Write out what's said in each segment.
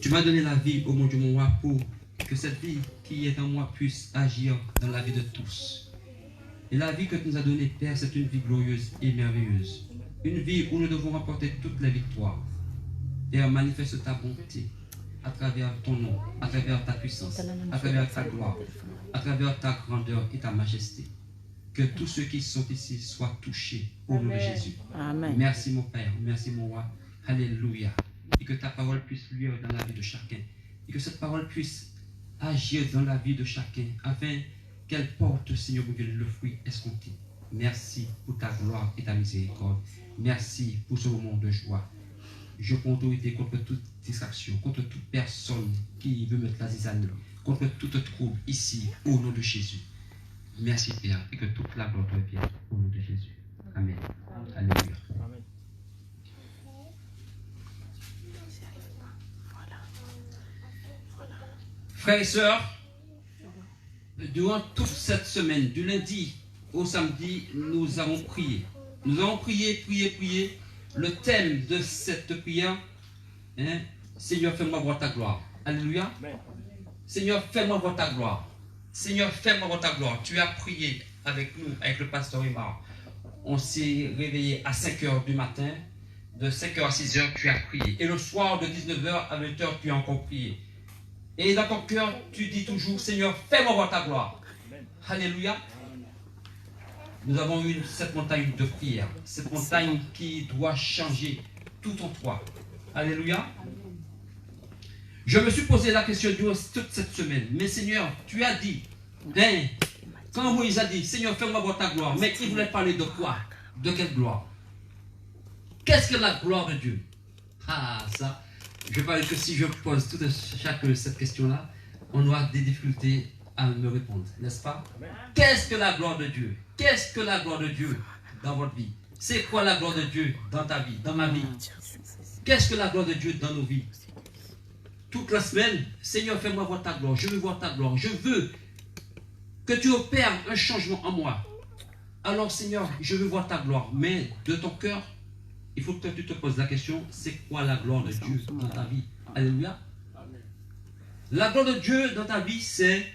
Tu m'as donné la vie, ô mon Dieu, mon roi, pour que cette vie qui est en moi puisse agir dans la vie de tous. Et la vie que tu nous as donnée, Père, c'est une vie glorieuse et merveilleuse. Une vie où nous devons remporter toutes les victoires. Père, manifeste ta bonté à travers ton nom, à travers ta puissance, à travers ta gloire, à travers ta grandeur et ta majesté. Que tous ceux qui sont ici soient touchés au nom de Jésus. Amen. Merci mon Père, merci mon roi. Alléluia. Et que ta parole puisse luire dans la vie de chacun. Et que cette parole puisse agir dans la vie de chacun afin qu'elle porte, Seigneur mon Dieu, le fruit escompté. Merci pour ta gloire et ta miséricorde. Merci pour ce moment de joie. Je prends autorité contre toute distraction, contre toute personne qui veut mettre la zizanie, contre toute trouble ici, au nom de Jésus. Merci Père, et que toute la gloire te revienne au nom de Jésus. Amen. Alléluia. Amen. Frères et sœurs, durant toute cette semaine, du lundi au samedi, nous avons prié. Nous avons prié. Le thème de cette prière, Seigneur, fais-moi voir ta gloire. Alléluia. Amen. Seigneur, fais-moi voir ta gloire. Seigneur, fais-moi voir ta gloire. Tu as prié avec nous, avec le pasteur Imar. On s'est réveillé à 5h du matin. De 5h à 6h, tu as prié. Et le soir, de 19h à 20h, tu as encore prié. Et dans ton cœur, tu dis toujours, Seigneur, fais-moi voir ta gloire. Alléluia. Nous avons eu cette montagne de prière. Cette montagne qui doit changer tout en toi. Alléluia. Je me suis posé la question durant toute cette semaine. Mais Seigneur, tu as dit, quand Moïse a dit, Seigneur, fais-moi voir ta gloire, mais il voulait parler de quoi? De quelle gloire? Qu'est-ce que la gloire de Dieu? Ah, ça, je parle que si je pose toute cette question-là, on aura des difficultés à me répondre, n'est-ce pas? Qu'est-ce que la gloire de Dieu? Qu'est-ce que la gloire de Dieu dans votre vie? C'est quoi la gloire de Dieu dans ta vie, dans ma vie? Qu'est-ce que la gloire de Dieu dans nos vies? Toute la semaine, Seigneur, fais-moi voir ta gloire. Je veux voir ta gloire. Je veux que tu opères un changement en moi. Alors, Seigneur, je veux voir ta gloire. Mais de ton cœur, il faut que tu te poses la question, c'est quoi la gloire de Dieu dans ta vie? Alléluia. La gloire de Dieu dans ta vie, c'est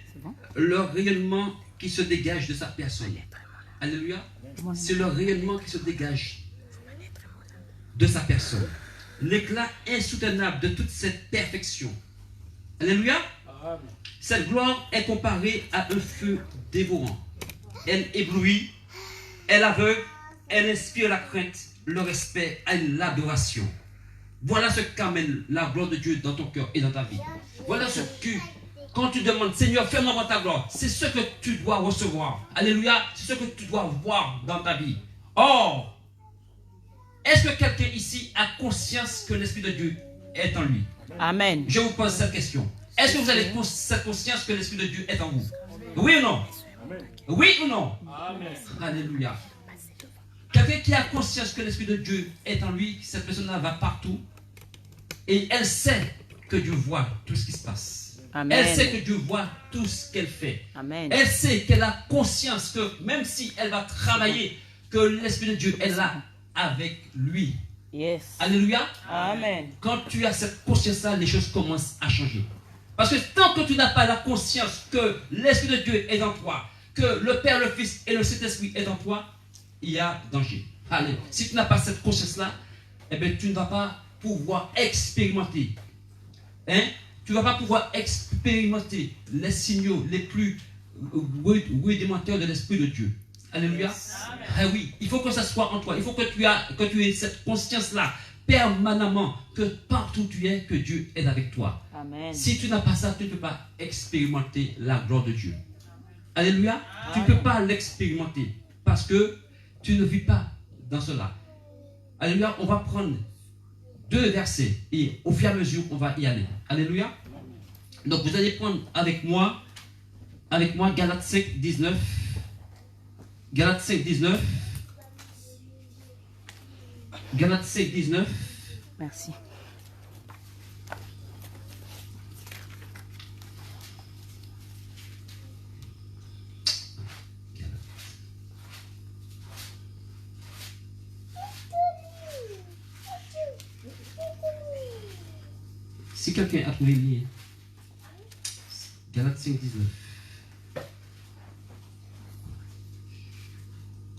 le rayonnement qui se dégage de sa personne. Alléluia. C'est le rayonnement qui se dégage de sa personne. L'éclat insoutenable de toute cette perfection. Alléluia. Cette gloire est comparée à un feu dévorant. Elle éblouit, elle aveugle, elle inspire la crainte, le respect et l'adoration. Voilà ce qu'amène la gloire de Dieu dans ton cœur et dans ta vie. Voilà ce que, quand tu demandes, Seigneur, fais-moi voir ta gloire, c'est ce que tu dois recevoir. Alléluia, c'est ce que tu dois voir dans ta vie. Or, est-ce que quelqu'un ici a conscience que l'Esprit de Dieu est en lui? Amen. Je vous pose cette question. Est-ce que vous avez cette conscience que l'Esprit de Dieu est en vous? Oui ou non? Oui ou non? Amen. Alléluia. Quelqu'un qui a conscience que l'Esprit de Dieu est en lui, cette personne-là va partout et elle sait que Dieu voit tout ce qui se passe. Amen. Elle sait que Dieu voit tout ce qu'elle fait. Amen. Elle sait qu'elle a conscience que même si elle va travailler, que l'Esprit de Dieu est là avec lui. Yes. Alléluia. Amen. Quand tu as cette conscience-là, les choses commencent à changer. Parce que tant que tu n'as pas la conscience que l'Esprit de Dieu est en toi, que le Père, le Fils et le Saint-Esprit est en toi, il y a danger. Allez, si tu n'as pas cette conscience-là, eh bien, tu ne vas pas pouvoir expérimenter. Tu ne vas pas pouvoir expérimenter les signaux les plus rudimentaires de l'Esprit de Dieu. Alléluia. Ah oui, il faut que ça soit en toi. Il faut que tu aies cette conscience-là permanemment, que partout où tu es, que Dieu est avec toi. Amen. Si tu n'as pas ça, tu ne peux pas expérimenter la gloire de Dieu. Alléluia. Tu ne peux pas l'expérimenter parce que tu ne vis pas dans cela. Alléluia. On va prendre 2 versets et au fur et à mesure, on va y aller. Alléluia. Donc vous allez prendre avec moi Galates 5, 19. Galates 5, 19. Galates 5, 19. Merci. Si quelqu'un a trouvé le lien, Galates 5, 19.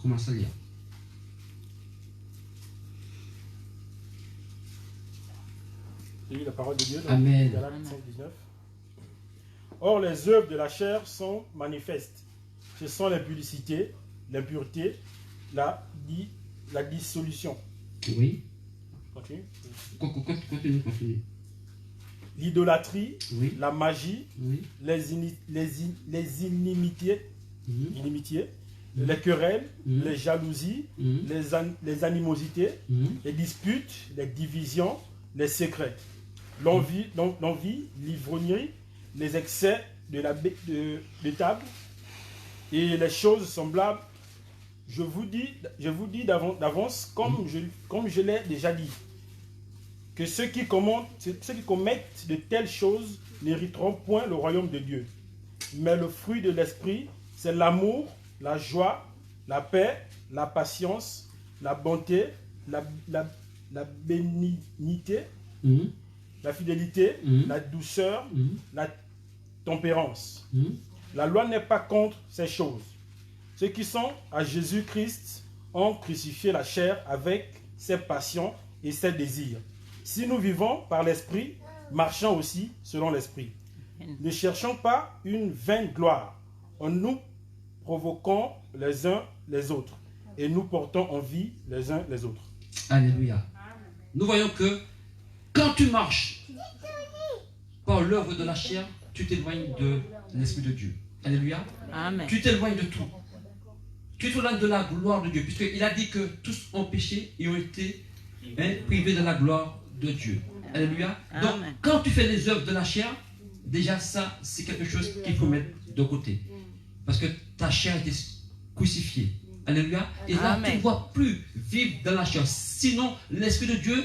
Commence à lire. J'ai lu la parole de Dieu dans Amen. Galates 5, 19. Or, les œuvres de la chair sont manifestes. Ce sont l'impudicité, l'impureté, la dissolution. Oui. Continue. Continue. L'idolâtrie, Oui. la magie, Oui. les inimitiés, les querelles, les jalousies, les animosités, les disputes, les divisions, les secrets, l'envie, l'ivrognerie, les excès de table et les choses semblables. Je vous dis d'avance, comme je l'ai déjà dit, que ceux qui commettent de telles choses n'hériteront point le royaume de Dieu. Mais le fruit de l'esprit, c'est l'amour, la joie, la paix, la patience, la bonté, la bénignité, la fidélité, la douceur, la tempérance. La loi n'est pas contre ces choses. Ceux qui sont à Jésus-Christ ont crucifié la chair avec ses passions et ses désirs. Si nous vivons par l'esprit, marchons aussi selon l'esprit. Ne cherchons pas une vaine gloire en nous provoquant les uns les autres et nous portons envie les uns les autres. Alléluia. Nous voyons que quand tu marches par l'œuvre de la chair, tu t'éloignes de l'Esprit de Dieu. Alléluia. Amen. Tu t'éloignes de tout. Tu t'éloignes de la gloire de Dieu, puisqu'il a dit que tous ont péché et ont été privés de la gloire de Dieu. Alléluia. Donc, Amen. quand tu fais les œuvres de la chair, déjà ça, c'est quelque chose qu'il faut mettre de côté. Parce que ta chair a été crucifiée. Alléluia. Et là, Amen. tu ne dois plus vivre dans la chair. Sinon, l'Esprit de Dieu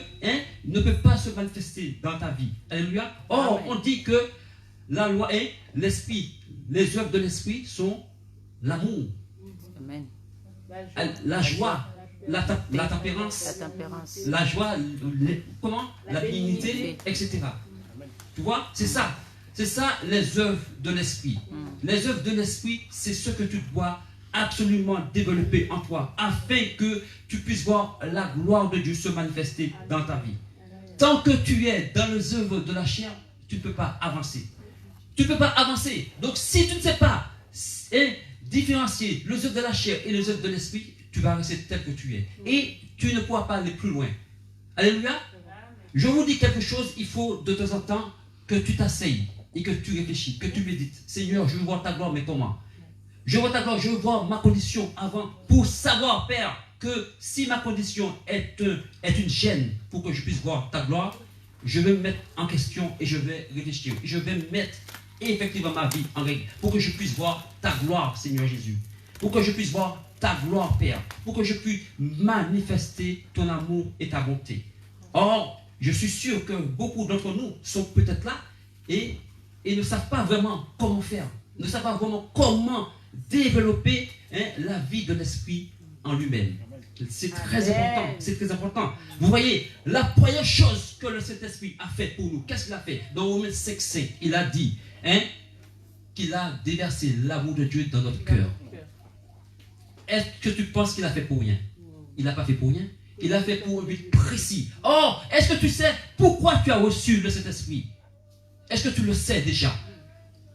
ne peut pas se manifester dans ta vie. Alléluia. Or, Amen. on dit que la loi est l'Esprit. Les œuvres de l'Esprit sont l'amour, Amen. la joie, la tempérance, La tempérance. la joie, la bénignité, etc. Tu vois, c'est ça. C'est ça les œuvres de l'Esprit. Les œuvres de l'Esprit, c'est ce que tu dois absolument développer en toi afin que tu puisses voir la gloire de Dieu se manifester dans ta vie. Tant que tu es dans les œuvres de la chair, tu ne peux pas avancer. Tu ne peux pas avancer. Donc si tu ne sais pas différencier les œuvres de la chair et les œuvres de l'Esprit, tu vas rester tel que tu es. Et tu ne pourras pas aller plus loin. Alléluia. Je vous dis quelque chose, il faut de temps en temps que tu t'asseyes et que tu réfléchis, que tu médites. Seigneur, je veux voir ta gloire, mais comment? Je veux voir ta gloire, je veux voir ma condition avant pour savoir, Père, que si ma condition est une gêne pour que je puisse voir ta gloire, je vais me mettre en question et je vais réfléchir. Je vais mettre effectivement ma vie en règle pour que je puisse voir ta gloire, Seigneur Jésus. Pour que je puisse voir ta gloire, Père. Pour que je puisse manifester ton amour et ta bonté. Or, je suis sûr que beaucoup d'entre nous sont peut-être là et ne savent pas vraiment comment faire. Ne savent pas vraiment comment développer la vie de l'esprit en lui-même. C'est très important. C'est très important. Vous voyez, la première chose que le Saint-Esprit a fait pour nous, qu'est-ce qu'il a fait? Dans Romains 5, il a dit qu'il a déversé l'amour de Dieu dans notre cœur. Est-ce que tu penses qu'il a fait pour rien? Il n'a pas fait pour rien. Il a fait pour un but précis. Or, est-ce que tu sais pourquoi tu as reçu le Saint-Esprit? Est-ce que tu le sais déjà?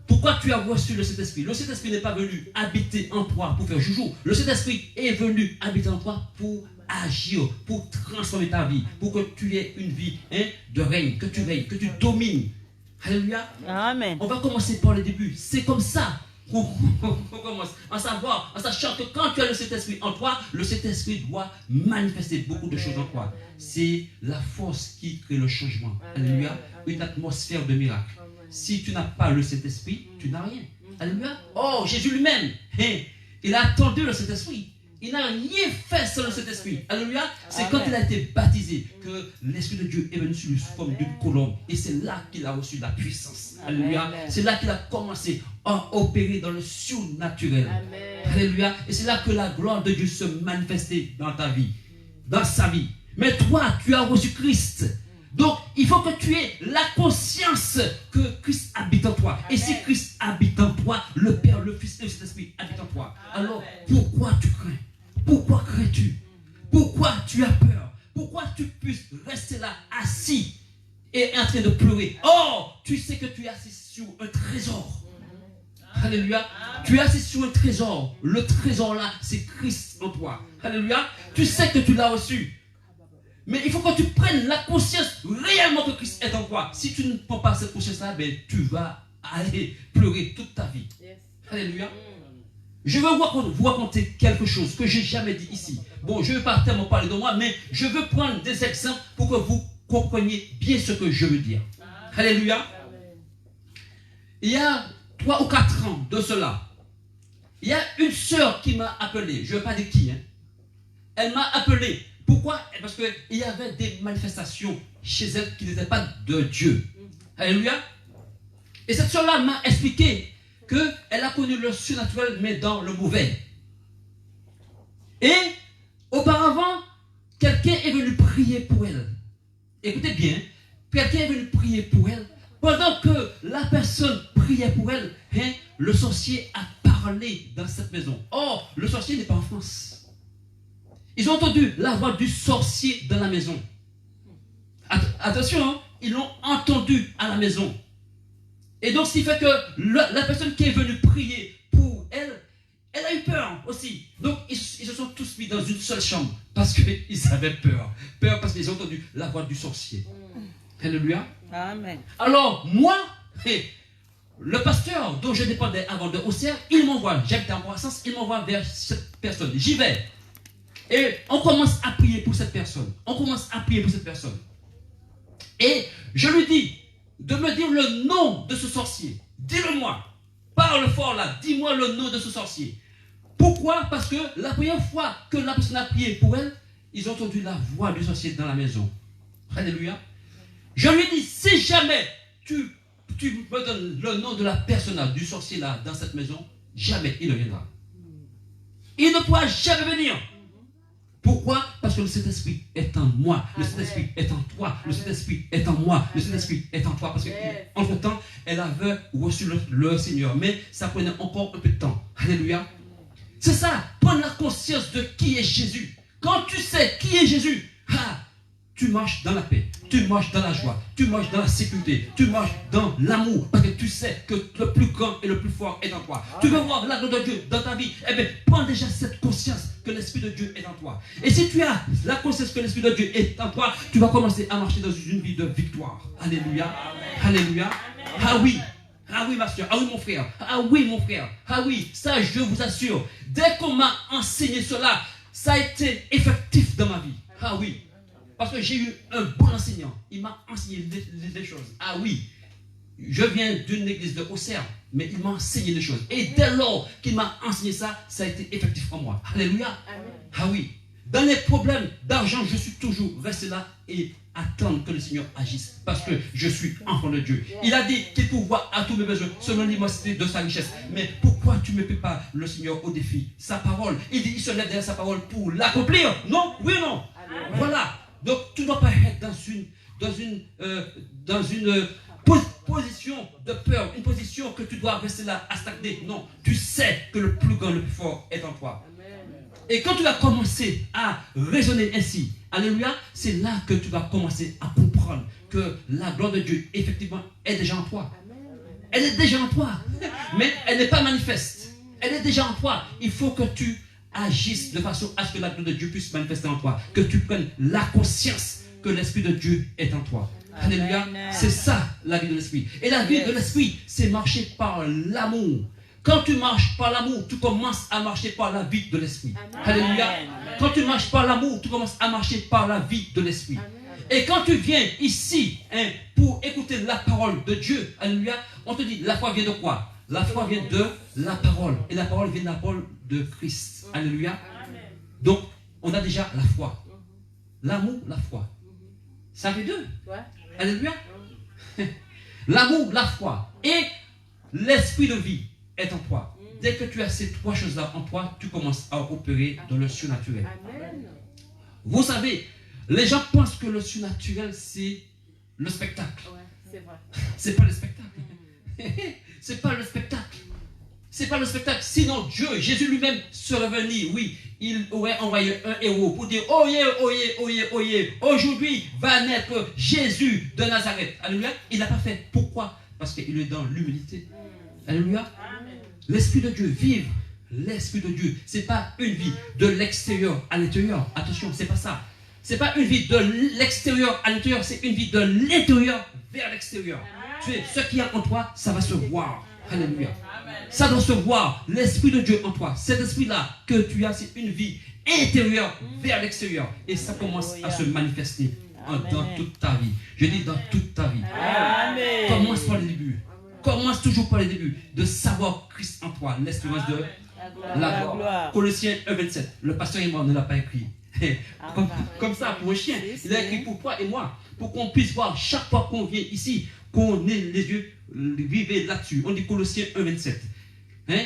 Pourquoi tu as reçu le Saint-Esprit? Le Saint-Esprit n'est pas venu habiter en toi pour faire joujou. Le Saint-Esprit est venu habiter en toi pour agir, pour transformer ta vie, pour que tu aies une vie de règne, que tu règnes, que tu domines. Alléluia. Amen. On va commencer par le début. C'est comme ça qu'on commence. En sachant que quand tu as le Saint-Esprit en toi, le Saint-Esprit doit manifester beaucoup de choses en toi. C'est la force qui crée le changement. Alléluia. Une atmosphère de miracle. Si tu n'as pas le Saint-Esprit, tu n'as rien. Alléluia. Oh, Jésus lui-même, il a attendu le Saint-Esprit. Il n'a rien fait sans le Saint-Esprit. Alléluia. C'est quand il a été baptisé que l'Esprit de Dieu est venu sur lui sous forme d'une colombe. Et c'est là qu'il a reçu la puissance. Alléluia. C'est là qu'il a commencé à opérer dans le surnaturel. Alléluia. Et c'est là que la gloire de Dieu se manifestait dans ta vie, dans sa vie. Mais toi, tu as reçu Christ. Donc, il faut que tu aies la conscience que Christ habite en toi. Et si Christ habite en toi, le Père, le Fils et le Saint-Esprit habitent en toi. Alors, pourquoi tu crains? Pourquoi crains-tu? Pourquoi tu as peur? Pourquoi tu puisses rester là, assis et en train de pleurer? Or, tu sais que tu es assis sur un trésor. Alléluia. Tu es assis sur un trésor. Le trésor là, c'est Christ en toi. Alléluia. Tu sais que tu l'as reçu. Mais il faut que tu prennes la conscience réellement que Christ est en toi. Si tu ne prends pas cette conscience-là, ben, tu vas aller pleurer toute ta vie. Alléluia. Je veux vous raconter quelque chose que je n'ai jamais dit ici. Bon, je ne vais pas tellement parler de moi, mais je veux prendre des exemples pour que vous compreniez bien ce que je veux dire. Alléluia. Il y a 3 ou 4 ans de cela, il y a une sœur qui m'a appelé. Je ne veux pas dire qui. Elle m'a appelé. Pourquoi? Parce qu'il y avait des manifestations chez elle qui n'étaient pas de Dieu. Alléluia. Et cette sœur-là m'a expliqué qu'elle a connu le surnaturel, mais dans le mauvais. Et auparavant, quelqu'un est venu prier pour elle. Écoutez bien, quelqu'un est venu prier pour elle. Pendant que la personne priait pour elle, le sorcier a parlé dans cette maison. Or, le sorcier n'est pas en France. Ils ont entendu la voix du sorcier dans la maison. Attention, ils l'ont entendu à la maison. Et donc, ce qui fait que la personne qui est venue prier pour elle, elle a eu peur aussi. Donc, ils se sont tous mis dans une seule chambre parce qu'ils avaient peur. Peur parce qu'ils ont entendu la voix du sorcier. Alléluia. Amen. Alors, moi, le pasteur dont je dépendais avant de Auxerre, il m'envoie, j'habite en Croissance, il m'envoie vers cette personne. J'y vais. Et on commence à prier pour cette personne. On commence à prier pour cette personne. Et je lui dis de me dire le nom de ce sorcier. Dis-le-moi. Parle fort là. Dis-moi le nom de ce sorcier. Pourquoi? Parce que la première fois que la personne a prié pour elle, ils ont entendu la voix du sorcier dans la maison. Alléluia. Je lui dis, si jamais tu me donnes le nom de la personne là, du sorcier là, dans cette maison, jamais il ne viendra. Il ne pourra jamais venir. Pourquoi? Parce que le Saint-Esprit est en moi, le Saint-Esprit est en toi, le Saint-Esprit est en moi, le Saint-Esprit est en toi. Parce qu'entre-temps, elle avait reçu le Seigneur, mais ça prenait encore un peu de temps. Alléluia. C'est ça, prendre la conscience de qui est Jésus. Quand tu sais qui est Jésus, tu marches dans la paix, tu marches dans la joie, tu marches dans la sécurité, tu marches dans l'amour, parce que tu sais que le plus grand et le plus fort est en toi. Tu veux voir la gloire de Dieu dans ta vie, eh bien, prends déjà cette conscience que l'Esprit de Dieu est en toi. Et si tu as la conscience que l'Esprit de Dieu est en toi, tu vas commencer à marcher dans une vie de victoire. Alléluia. Alléluia. Ah oui. Ah oui, ma soeur. Ah oui, mon frère. Ah oui, mon frère. Ah oui, ça, je vous assure. Dès qu'on m'a enseigné cela, ça a été effectif dans ma vie. Ah oui. Parce que j'ai eu un bon enseignant. Il m'a enseigné des choses. Ah oui, je viens d'une église de Auxerre, mais il m'a enseigné des choses. Et dès lors qu'il m'a enseigné ça, ça a été effectif en moi. Alléluia. Amen. Ah oui. Dans les problèmes d'argent, je suis toujours resté là et attendre que le Seigneur agisse. Parce que je suis enfant de Dieu. Il a dit qu'il pourvoit à tous mes besoins selon l'immensité de sa richesse. Mais pourquoi tu ne me mets pas le Seigneur au défi? Sa parole. Il dit, il se lève derrière sa parole pour l'accomplir. Non? Oui ou non? Amen. Voilà. Donc, tu ne dois pas être dans une position de peur, une position que tu dois rester là à stagner. Non, tu sais que le plus grand, le plus fort est en toi. Amen. Et quand tu vas commencer à raisonner ainsi, alléluia, c'est là que tu vas commencer à comprendre que la gloire de Dieu, effectivement, est déjà en toi. Amen. Elle est déjà en toi, mais elle n'est pas manifeste. Elle est déjà en toi. Il faut que tu agisse de façon à ce que la gloire de Dieu puisse manifester en toi. Que tu prennes la conscience que l'Esprit de Dieu est en toi. Amen. Alléluia. C'est ça la vie de l'Esprit. Et la vie de l'Esprit, c'est marcher par l'amour. Quand tu marches par l'amour, tu commences à marcher par la vie de l'Esprit. Alléluia. Quand tu marches par l'amour, tu commences à marcher par la vie de l'Esprit. Et quand tu viens ici pour écouter la parole de Dieu, alléluia, on te dit, la foi vient de quoi? La foi vient de la parole. Et la parole vient de la parole de Christ. Alléluia. Donc, on a déjà la foi. L'amour, la foi. Ça fait deux. Alléluia. L'amour, la foi. Et l'esprit de vie est en toi. Dès que tu as ces trois choses-là en toi, tu commences à opérer dans le surnaturel. Vous savez, les gens pensent que le surnaturel, c'est le spectacle. Ouais, c'est vrai. C'est pas le spectacle. C'est pas le spectacle. C'est pas le spectacle. Sinon, Dieu, Jésus lui-même serait venu, oui, il aurait envoyé un héros pour dire, oyez, oyez, oyez, oyez, aujourd'hui va naître Jésus de Nazareth. Alléluia. Il n'a pas fait. Pourquoi? Parce qu'il est dans l'humilité. Alléluia. L'Esprit de Dieu, vivre l'Esprit de Dieu. C'est pas une vie de l'extérieur à l'intérieur. Attention, c'est pas ça. C'est pas une vie de l'extérieur à l'intérieur, c'est une vie de l'intérieur vers l'extérieur. Tu sais, ce qu'il y a en toi, ça va se voir. Alléluia. Ça doit se voir, l'Esprit de Dieu en toi. Cet esprit-là que tu as, c'est une vie intérieure vers l'extérieur. Et ça commence à se manifester dans toute ta vie. Je dis dans toute ta vie. Amen. Commence par le début. Commence toujours par le début. De savoir Christ en toi, l'espérance de la gloire. Colossiens 1,27. Le pasteur et moi ne l'a pas écrit. Comme ça, pour un chien. Il a écrit pour toi et moi. Pour qu'on puisse voir chaque fois qu'on vient ici, qu'on ait les yeux rivés là-dessus. On dit Colossiens 1,27. Hein?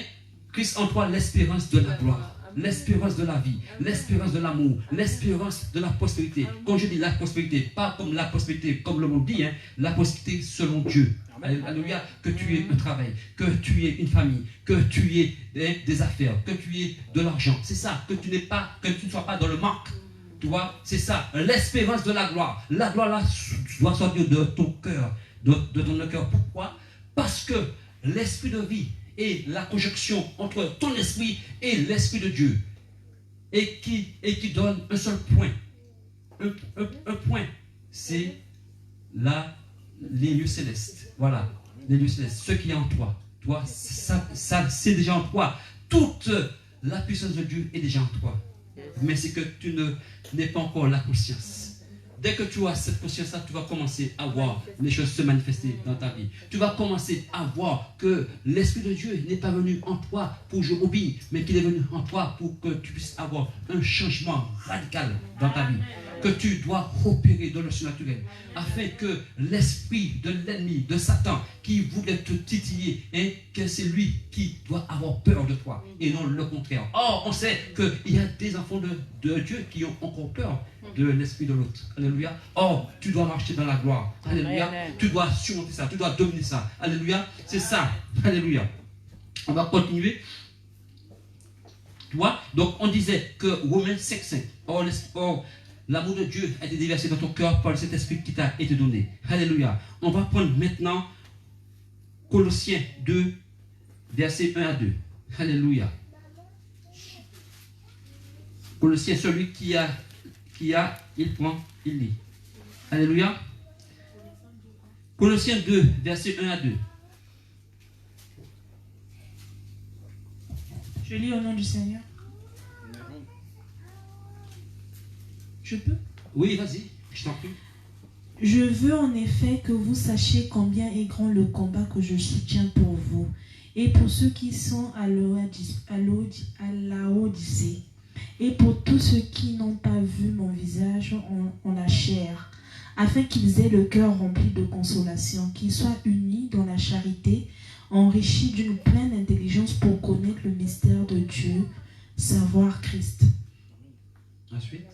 Christ en toi, l'espérance de la gloire, l'espérance de la vie, l'espérance de l'amour, l'espérance de la prospérité. Quand je dis la prospérité, pas comme la prospérité, comme le monde dit, hein, la prospérité selon Dieu. Alléluia, que tu aies un travail, que tu aies une famille, que tu aies des affaires, que tu aies de l'argent. C'est ça, que tu ne sois pas dans le manque. Tu vois, c'est ça, l'espérance de la gloire. La gloire là doit sortir de ton cœur, de ton cœur. Pourquoi? Parce que l'esprit de vie et la conjonction entre ton esprit et l'esprit de Dieu et qui donne un seul point. Un point, c'est les lieux célestes. Voilà, les lieux célestes. Ce qui est en toi. Toi, ça c'est déjà en toi. Toute la puissance de Dieu est déjà en toi. Mais c'est que tu n'es pas encore la conscience. Dès que tu as cette conscience-là, tu vas commencer à voir les choses se manifester dans ta vie. Tu vas commencer à voir que l'Esprit de Dieu n'est pas venu en toi pour je obéis, mais qu'il est venu en toi pour que tu puisses avoir un changement radical dans ta vie. Que tu dois opérer dans le surnaturel, afin que l'esprit de l'ennemi, de Satan, qui voulait te titiller, que c'est lui qui doit avoir peur de toi, et non le contraire. Or, on sait qu'il y a des enfants de Dieu qui ont encore peur de l'esprit de l'autre. Alléluia. Or, tu dois marcher dans la gloire. Alléluia. Amen. Tu dois surmonter ça, tu dois dominer ça. Alléluia. C'est ça. Alléluia. On va continuer. Tu vois? Donc, on disait que Romains 5:5. Or, l'amour de Dieu a été déversé dans ton cœur par cet esprit qui t'a été donné. Alléluia. On va prendre maintenant Colossiens 2, versets 1 à 2. Alléluia. Colossiens, celui qui a, il prend, il lit. Alléluia. Colossiens 2, versets 1 à 2. Je lis au nom du Seigneur. Je peux? Oui, vas-y, je t'en prie. Je veux en effet que vous sachiez combien est grand le combat que je soutiens pour vous et pour ceux qui sont à Laodicée et pour tous ceux qui n'ont pas vu mon visage en la chair, afin qu'ils aient le cœur rempli de consolation, qu'ils soient unis dans la charité, enrichis d'une pleine intelligence pour connaître le mystère de Dieu, savoir Christ. Ensuite.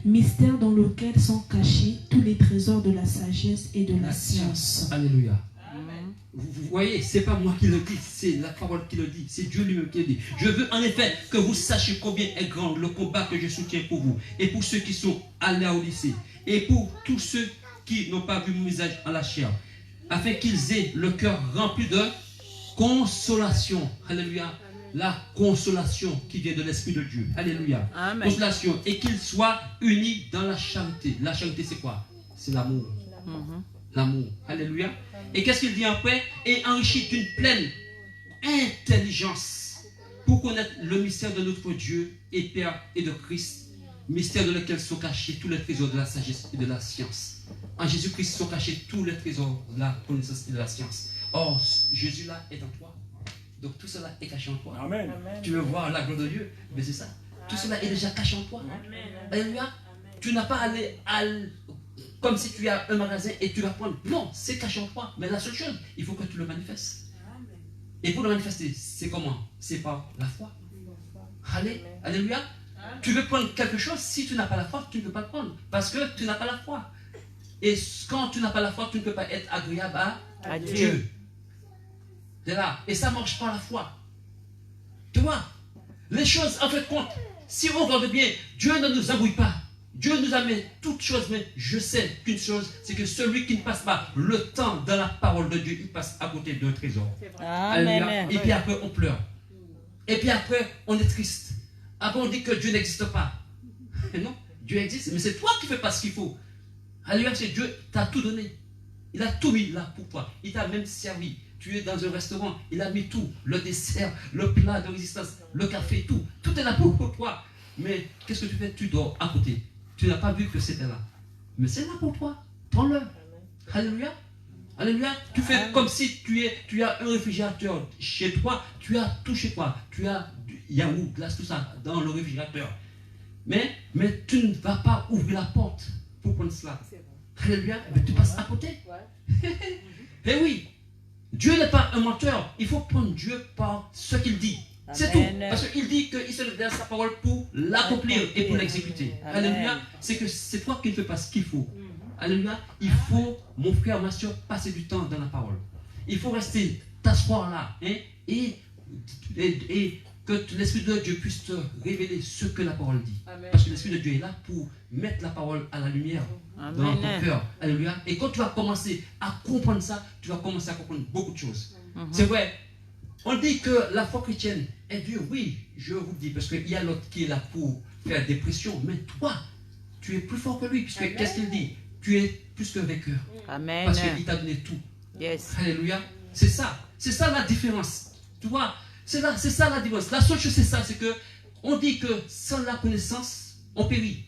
Mystère dans lequel sont cachés tous les trésors de la sagesse et de la science. Alléluia. Amen. Vous voyez, c'est pas moi qui le dis, c'est la parole qui le dit, c'est Dieu lui-même qui le dit. Je veux en effet que vous sachiez combien est grand le combat que je soutiens pour vous et pour ceux qui sont allés au lycée et pour tous ceux qui n'ont pas vu mon visage en la chair, afin qu'ils aient le cœur rempli de consolation. Alléluia. La consolation qui vient de l'Esprit de Dieu. Alléluia. Amen. Consolation. Et qu'ils soient unis dans la charité. La charité, c'est quoi? C'est l'amour. L'amour. Alléluia. Et qu'est-ce qu'il dit après? Et enrichi d'une pleine intelligence pour connaître le mystère de notre Dieu et Père et de Christ, mystère dans lequel sont cachés tous les trésors de la sagesse et de la science. En Jésus-Christ sont cachés tous les trésors de la connaissance et de la science. Or, Jésus là est en toi. Donc tout cela est caché en toi. Amen. Tu veux voir la gloire de Dieu? Mais c'est ça. Tout cela est déjà caché en toi. Alléluia. Tu n'as pas à comme si tu as un magasin et tu vas prendre. Non, c'est caché en toi. Mais la seule chose, il faut que tu le manifestes. Et pour le manifester, c'est comment? C'est par la foi. Alléluia. Tu veux prendre quelque chose, si tu n'as pas la foi, tu ne peux pas le prendre. Parce que tu n'as pas la foi. Et quand tu n'as pas la foi, tu ne peux pas être agréable à Dieu. C'est là. Et ça marche par la foi. Tu vois, les choses, en fait, compte. Si on regarde bien, Dieu ne nous embrouille pas. Dieu nous amène toutes choses, mais je sais qu'une chose, c'est que celui qui ne passe pas le temps dans la parole de Dieu, il passe à côté d'un trésor. Amen. Et puis après, on pleure. Et puis après, on est triste. Après, on dit que Dieu n'existe pas. Non, Dieu existe, mais c'est toi qui ne fais pas ce qu'il faut. Alléluia, c'est Dieu t'a tout donné. Il a tout mis là pour toi. Il t'a même servi. Tu es dans un restaurant, il a mis tout. Le dessert, le plat de résistance, le café, tout. Tout est là pour toi. Mais qu'est-ce que tu fais? Tu dors à côté. Tu n'as pas vu que c'était là. Mais c'est là pour toi. Prends-le. Alléluia. Alléluia. Tu fais comme si tu as un réfrigérateur chez toi. Tu as tout chez toi. Tu as du yaourt, glace, tout ça dans le réfrigérateur. Mais tu ne vas pas ouvrir la porte pour prendre cela. Alléluia. Mais tu passes à côté. Eh oui. Dieu n'est pas un menteur. Il faut prendre Dieu par ce qu'il dit. C'est tout. Parce qu'il dit qu'il se donne sa parole pour l'accomplir et pour l'exécuter. Alléluia. C'est que c'est toi qui ne fais pas ce qu'il faut. Alléluia. Il faut, mon frère, ma soeur, passer du temps dans la parole. Il faut rester, t'asseoir là. Hein, et que l'Esprit de Dieu puisse te révéler ce que la parole dit. Amen. Parce que l'Esprit de Dieu est là pour mettre la parole à la lumière. Amen. Dans ton cœur. Alléluia. Et quand tu vas commencer à comprendre ça, tu vas commencer à comprendre beaucoup de choses. C'est vrai. On dit que la foi chrétienne est dure. Oui, je vous dis, parce qu'il y a l'autre qui est là pour faire des pressions. Mais toi, tu es plus fort que lui. Puisque qu'est-ce qu'il dit? Tu es plus qu'un vainqueur. Amen. Parce qu'il t'a donné tout. Yes. Alléluia. C'est ça. C'est ça la différence. Tu vois, c'est ça la différence. La seule chose, c'est ça. C'est que on dit que sans la connaissance, on périt.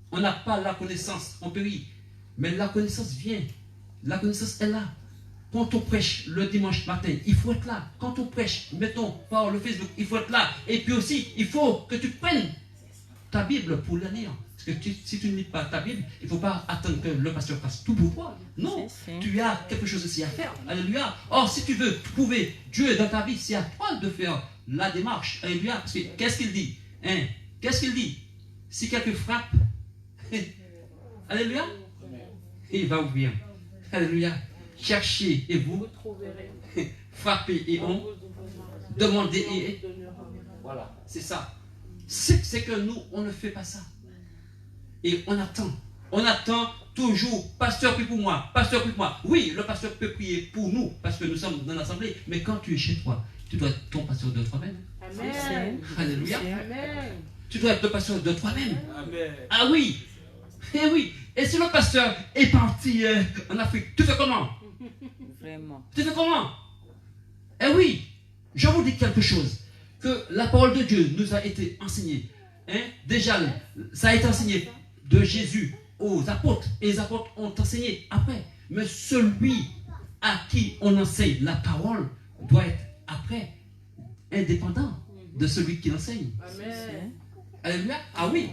On n'a pas la connaissance, on périt. Mais la connaissance vient. La connaissance est là. Quand on prêche le dimanche matin, il faut être là. Quand on prêche, mettons, par le Facebook, il faut être là. Et puis aussi, il faut que tu prennes ta Bible pour la lire. Parce que si tu ne lis pas ta Bible, il ne faut pas attendre que le pasteur fasse tout pour toi. Non, tu as quelque chose aussi à faire. Alléluia. Or, si tu veux trouver Dieu dans ta vie, c'est à toi de faire la démarche. Alléluia. Parce que qu'est-ce qu'il dit? Hein? Qu'est-ce qu'il dit? Si quelqu'un frappe, alléluia, il va ouvrir. Alléluia. Cherchez et vous frappez et on demandez et voilà, c'est ça. C'est que nous, on ne fait pas ça. Et on attend. On attend toujours. Pasteur, prie pour moi. Pasteur, prie pour moi. Oui, le pasteur peut prier pour nous parce que nous sommes dans l'assemblée. Mais quand tu es chez toi, tu dois être ton pasteur de toi-même. Amen. Alléluia. Amen. Tu dois être le pasteur de toi-même. Amen. Ah oui. Eh oui. Et si le pasteur est parti en Afrique, tu fais comment? Vraiment. Tu fais comment? Eh oui. Je vous dis quelque chose. Que la parole de Dieu nous a été enseignée. Hein? Déjà, ça a été enseigné de Jésus aux apôtres. Et les apôtres ont enseigné après. Mais celui à qui on enseigne la parole doit être après indépendant de celui qui l'enseigne. Amen. Alléluia. Ah oui.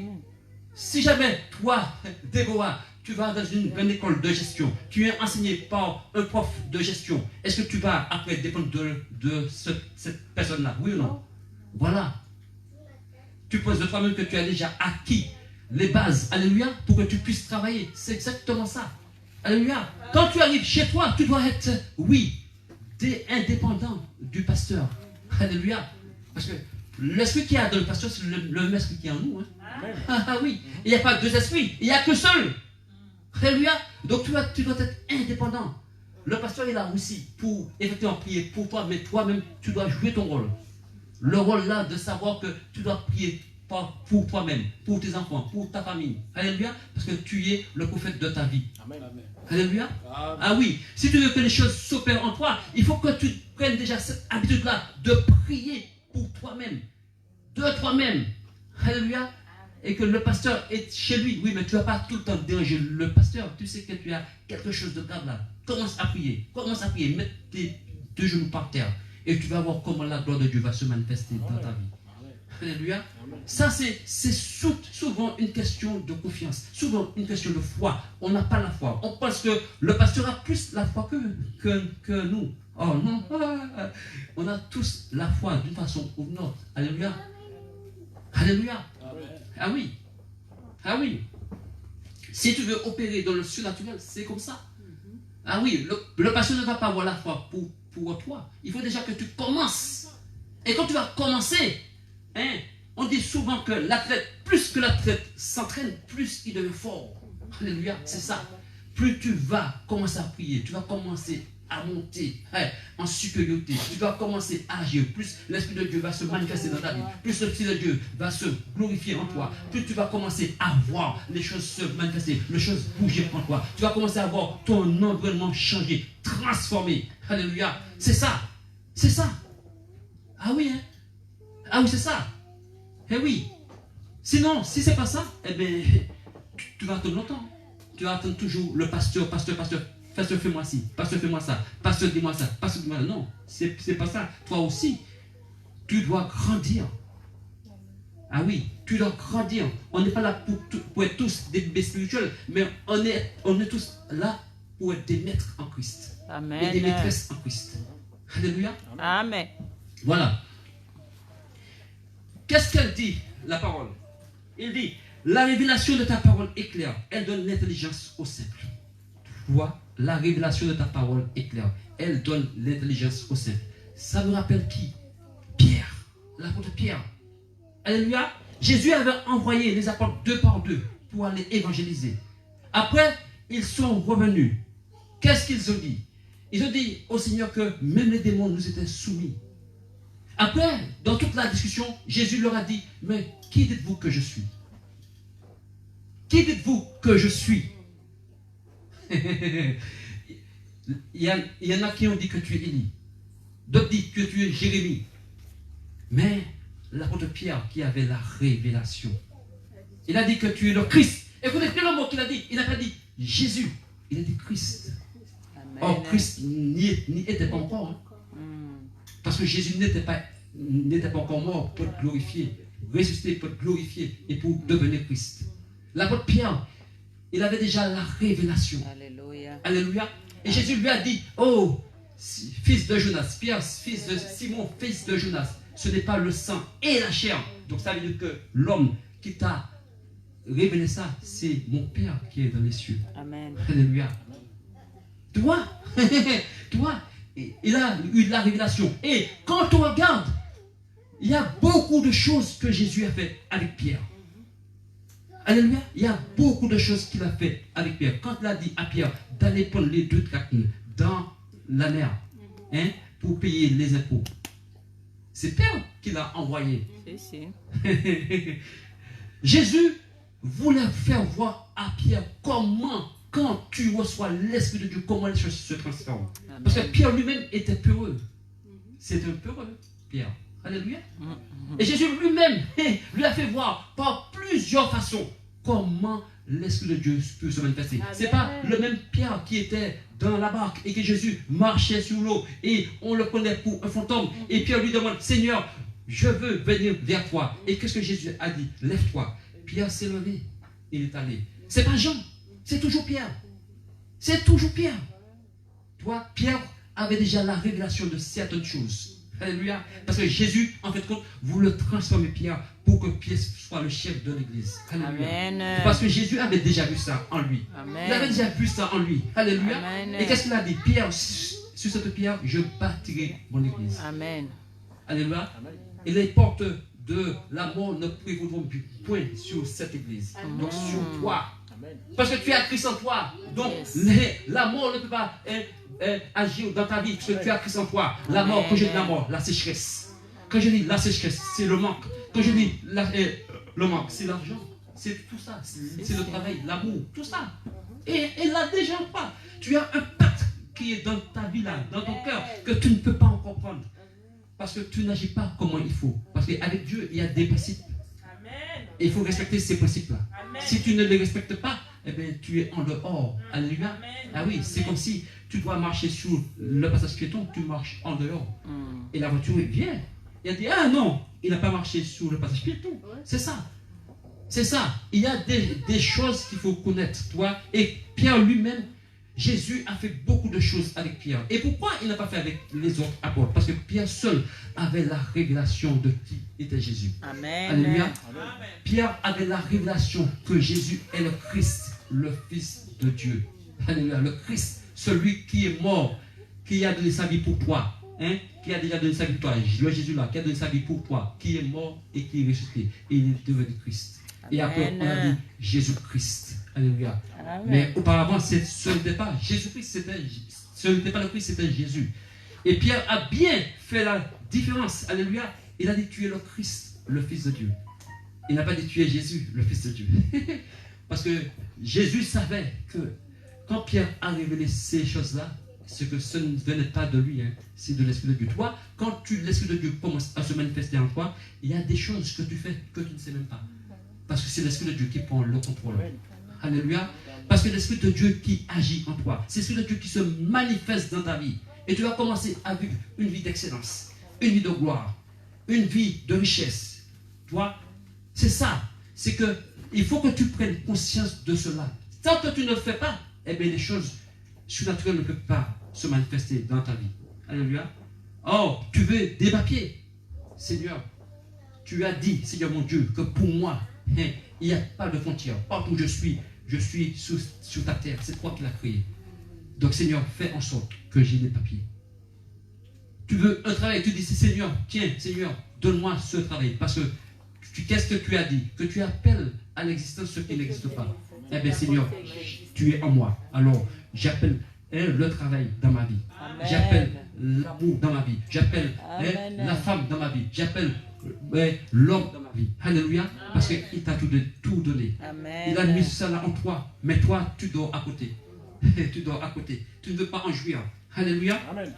Si jamais toi, Déborah, tu vas dans une grande école de gestion, tu es enseigné par un prof de gestion, est-ce que tu vas après dépendre de cette personne-là? Oui ou non? Voilà. Tu penses de toi-même que tu as déjà acquis les bases, alléluia, pour que tu puisses travailler. C'est exactement ça. Alléluia. Quand tu arrives chez toi, tu dois être, oui, indépendant du pasteur. Alléluia. Parce que l'esprit qui a dans le pasteur, c'est le même esprit qui est en nous. Hein. Ah oui. Il n'y a pas deux esprits, il n'y a que seul. Alléluia. Donc tu dois être indépendant. Le pasteur est là aussi pour effectivement prier pour toi, mais toi-même, tu dois jouer ton rôle. Le rôle là de savoir que tu dois prier pour toi-même, pour tes enfants, pour ta famille. Alléluia. Parce que tu es le prophète de ta vie. Amen. Alléluia. Amen. Ah oui. Si tu veux que les choses s'opèrent en toi, il faut que tu prennes déjà cette habitude-là de prier pour toi-même. De toi-même. Alléluia. Et que le pasteur est chez lui. Oui, mais tu ne vas pas tout le temps déranger le pasteur. Tu sais que tu as quelque chose de grave là. Commence à prier. Commence à prier. Mets tes deux genoux par terre. Et tu vas voir comment la gloire de Dieu va se manifester dans ta vie. Alléluia. Ça, c'est souvent une question de confiance. Souvent une question de foi. On n'a pas la foi. On pense que le pasteur a plus la foi que nous. Oh non. On a tous la foi d'une façon ou d'une autre. Alléluia. Alléluia. Ah oui. Ah oui. Si tu veux opérer dans le surnaturel, c'est comme ça. Ah oui, le pasteur ne va pas avoir la foi pour toi. Il faut déjà que tu commences. Et quand tu vas commencer, hein, on dit souvent que l'athlète, plus que l'athlète s'entraîne, plus il devient fort. Alléluia, c'est ça. Plus tu vas commencer à prier, tu vas commencer à monter en supériorité, tu vas commencer à agir, plus l'Esprit de Dieu va se manifester dans ta vie, plus l'Esprit de Dieu va se glorifier en toi, plus tu vas commencer à voir les choses se manifester, les choses bouger en toi, tu vas commencer à voir ton environnement changer, transformer. Alléluia, c'est ça, c'est ça. Ah oui, hein? Ah oui, c'est ça. Eh oui. Sinon, si c'est pas ça, eh bien, tu vas attendre longtemps. Tu vas attendre toujours le pasteur, pasteur, fais-moi ci, pasteur, fais-moi ça, pasteur, dis-moi ça, pasteur, dis-moi ça. Non, c'est pas ça. Toi aussi, tu dois grandir. Ah oui, tu dois grandir. On n'est pas là pour être tous des bébés spirituels, mais on est tous là pour être des maîtres en Christ. Amen. Et des maîtresses en Christ. Alléluia. Amen. Voilà. Qu'est-ce qu'elle dit, la parole? Il dit, la révélation de ta parole est claire. Elle donne l'intelligence au simple. Tu vois, la révélation de ta parole est claire. Elle donne l'intelligence au simple. Ça me rappelle qui? Pierre, l'apôtre Pierre. Alléluia. Jésus avait envoyé les apôtres 2 par 2 pour aller évangéliser. Après, ils sont revenus. Qu'est-ce qu'ils ont dit? Ils ont dit au Seigneur que même les démons nous étaient soumis. Après, dans toute la discussion, Jésus leur a dit, mais qui dites-vous que je suis? Qui dites-vous que je suis? il y en a qui ont dit que tu es Élie. D'autres disent que tu es Jérémie. Mais l'apôtre Pierre qui avait la révélation, il a dit que tu es le Christ. Écoutez bien le mot qu'il a dit. Il n'a pas dit Jésus, il a dit Christ. Amen. Or, Christ n'y était pas encore. Hein. Parce que Jésus n'était pas encore mort pour être glorifié, ressuscité pour être glorifié et pour devenir Christ. L'apôtre Pierre, il avait déjà la révélation. Alléluia. Alléluia. Et Jésus lui a dit, oh, fils de Jonas, Pierre, fils de Simon, fils de Jonas, ce n'est pas le sang et la chair. Donc ça veut dire que l'homme qui t'a révélé ça, c'est mon Père qui est dans les cieux. Amen. Alléluia. Toi, toi, il a eu de la révélation. Et quand on regarde, il y a beaucoup de choses que Jésus a fait avec Pierre. Alléluia. Il y a beaucoup de choses qu'il a fait avec Pierre. Quand il a dit à Pierre d'aller prendre les 2 drachmes dans la mer, hein, pour payer les impôts, c'est Pierre qui l'a envoyé. Si. Jésus voulait faire voir à Pierre comment, quand tu reçois l'Esprit de Dieu, comment les choses se transforment. Amen. Parce que Pierre lui-même était peureux. C'était un peureux, Pierre. Alléluia. Et Jésus lui-même lui a fait voir par plusieurs façons comment l'Esprit de Dieu peut se manifester. Ce n'est pas le même Pierre qui était dans la barque et que Jésus marchait sur l'eau et on le prenait pour un fantôme. Et Pierre lui demande, Seigneur, je veux venir vers toi. Et qu'est-ce que Jésus a dit? Lève-toi. Pierre s'est levé. Il est allé. Ce n'est pas Jean. C'est toujours Pierre. C'est toujours Pierre. Toi, Pierre avait déjà la révélation de certaines choses. Alléluia. Parce que Jésus, en fait, voulait transformer Pierre pour que Pierre soit le chef de l'église. Alléluia. Amen. Parce que Jésus avait déjà vu ça en lui. Amen. Il avait déjà vu ça en lui. Alléluia. Amen. Et qu'est-ce qu'il a dit? Pierre, sur cette pierre, je bâtirai mon église. Amen. Alléluia. Et les portes de la mort ne prévaudront point sur cette église. Donc sur toi. Parce que tu as Christ en toi. Donc la mort ne peut pas agir dans ta vie. Parce que tu as Christ en toi. La mort, quand je dis la mort, la sécheresse. Quand je dis la sécheresse, c'est le manque. Quand je dis le manque, c'est l'argent. C'est tout ça. C'est le travail, l'amour, tout ça. Et là déjà pas. Tu as un pacte qui est dans ta vie là, dans ton cœur, que tu ne peux pas en comprendre. Parce que tu n'agis pas comme il faut. Parce qu'avec Dieu, il y a des principes. Et il faut respecter ces principes-là. Si tu ne les respectes pas, eh bien, tu es en dehors. Alléluia. Ah oui, c'est comme si tu dois marcher sur le passage piéton, tu marches en dehors. Et la voiture vient. Il a dit, ah non, il n'a pas marché sur le passage piéton. C'est ça. C'est ça. Il y a des choses qu'il faut connaître, toi. Et Pierre lui-même, Jésus a fait beaucoup de choses avec Pierre. Et pourquoi il n'a pas fait avec les autres apôtres? Parce que Pierre seul avait la révélation de qui était Jésus. Amen. Alléluia. Pierre avait la révélation que Jésus est le Christ. le Fils de Dieu. Alléluia. Le Christ, celui qui est mort, qui a donné sa vie pour toi. Hein? Qui a déjà donné sa vie pour toi. Le Jésus-là, qui a donné sa vie pour toi, qui est mort et qui est ressuscité. Et il est devenu Christ. Et après, on a dit Jésus-Christ. Alléluia. Amen. Mais auparavant, ce n'était pas Jésus-Christ, ce n'était pas le Christ, c'était Jésus. Et Pierre a bien fait la différence. Alléluia. Il a dit tu es le Christ, le Fils de Dieu. Il n'a pas dit tu es Jésus, le Fils de Dieu. Parce que Jésus savait que quand Pierre a révélé ces choses-là, c'est que ce ne venait pas de lui, hein, c'est de l'Esprit de Dieu. Toi, quand l'Esprit de Dieu commence à se manifester en toi, il y a des choses que tu fais que tu ne sais même pas. Parce que c'est l'Esprit de Dieu qui prend le contrôle. Alléluia. Parce que l'Esprit de Dieu qui agit en toi, c'est l'Esprit de Dieu qui se manifeste dans ta vie. Et tu vas commencer à vivre une vie d'excellence, une vie de gloire, une vie de richesse. Toi, c'est ça. C'est que il faut que tu prennes conscience de cela. Tant que tu ne le fais pas, eh bien les choses surnaturelles ne peuvent pas se manifester dans ta vie. Alléluia. Oh, tu veux des papiers. Seigneur, tu as dit, Seigneur mon Dieu, que pour moi, il n'y a pas de frontières. Partout où je suis sur ta terre. C'est toi qui l'as créé. Donc Seigneur, fais en sorte que j'ai des papiers. Tu veux un travail, tu dis, Seigneur, tiens, Seigneur, donne-moi ce travail. Parce que qu'est-ce que tu as dit? Que tu appelles à l'existence ce qui n'existe pas. Eh bien Seigneur, tu es en moi. Alors, j'appelle le travail dans ma vie. J'appelle l'amour dans ma vie. J'appelle la femme dans ma vie. J'appelle l'homme dans ma vie. Alléluia. Parce qu'il t'a tout donné. Amen. Il a mis ça là en toi. Mais toi, tu dors à côté. Tu dors à côté. Tu ne veux pas en jouir. Alléluia. Amen.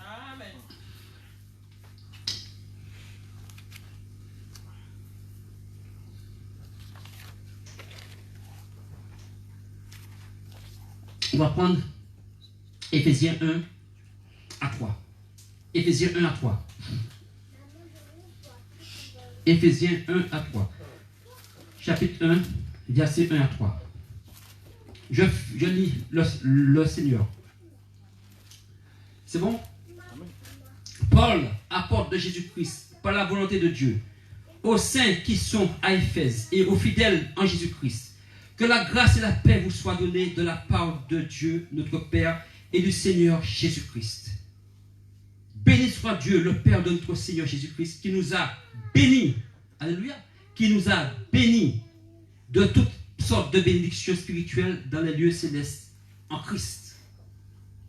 On va prendre Éphésiens 1 à 3. Éphésiens 1 à 3. Éphésiens 1 à 3. Chapitre 1, verset 1 à 3. Je lis le Seigneur. C'est bon? Paul, apôtre de Jésus-Christ, par la volonté de Dieu, aux saints qui sont à Éphèse et aux fidèles en Jésus-Christ, que la grâce et la paix vous soient données de la part de Dieu, notre Père, et du Seigneur Jésus-Christ. Béni soit Dieu, le Père de notre Seigneur Jésus-Christ, qui nous a bénis, alléluia, qui nous a bénis de toutes sortes de bénédictions spirituelles dans les lieux célestes en Christ.